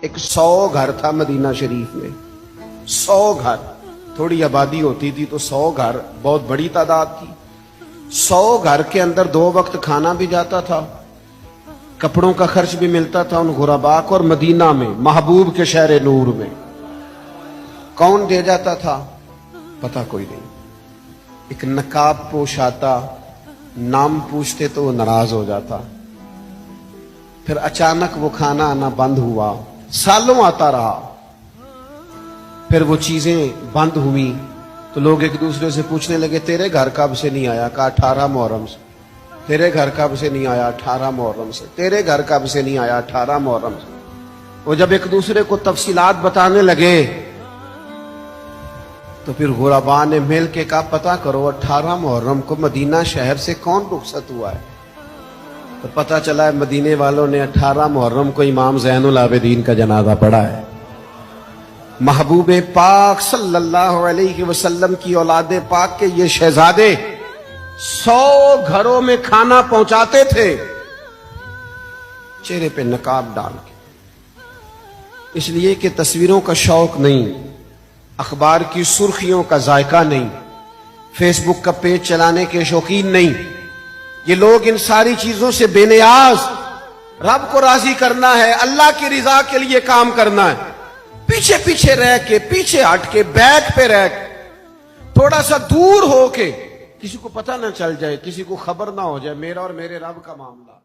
ایک 100 گھر تھا مدینہ شریف میں، 100 گھر، تھوڑی آبادی ہوتی تھی تو 100 گھر بہت بڑی تعداد تھی۔ 100 گھر کے اندر 2 وقت کھانا بھی جاتا تھا، کپڑوں کا خرچ بھی ملتا تھا ان غرباء کو، اور مدینہ میں محبوب کے شہر نور میں کون دے جاتا تھا پتہ کوئی نہیں۔ ایک نقاب پوش آتا، نام پوچھتے تو وہ ناراض ہو جاتا، پھر اچانک وہ کھانا آنا بند ہوا، سالوں آتا رہا، پھر وہ چیزیں بند ہوئی تو لوگ ایک دوسرے سے پوچھنے لگے تیرے گھر کب سے نہیں آیا؟ کہا 18 محرم سے۔ تیرے گھر کب سے نہیں آیا؟ 18 محرم سے۔ تیرے گھر کب سے نہیں آیا؟ 18 محرم سے۔ وہ جب ایک دوسرے کو تفصیلات بتانے لگے تو پھر غرباء نے مل کے کہا پتہ کرو 18 محرم کو مدینہ شہر سے کون رخصت ہوا ہے؟ تو پتہ چلا ہے مدینے والوں نے 18 محرم کو امام زین العابدین کا جنازہ پڑھا ہے۔ محبوب پاک صلی اللہ علیہ وسلم کی اولاد پاک کے یہ شہزادے 100 گھروں میں کھانا پہنچاتے تھے چہرے پہ نقاب ڈال کے، اس لیے کہ تصویروں کا شوق نہیں، اخبار کی سرخیوں کا ذائقہ نہیں، فیس بک کا پیج چلانے کے شوقین نہیں۔ یہ لوگ ان ساری چیزوں سے بے نیاز، رب کو راضی کرنا ہے، اللہ کی رضا کے لیے کام کرنا ہے، پیچھے پیچھے رہ کے، پیچھے ہٹ کے، بیک پہ رہ کے، تھوڑا سا دور ہو کے، کسی کو پتہ نہ چل جائے، کسی کو خبر نہ ہو جائے میرا اور میرے رب کا معاملہ۔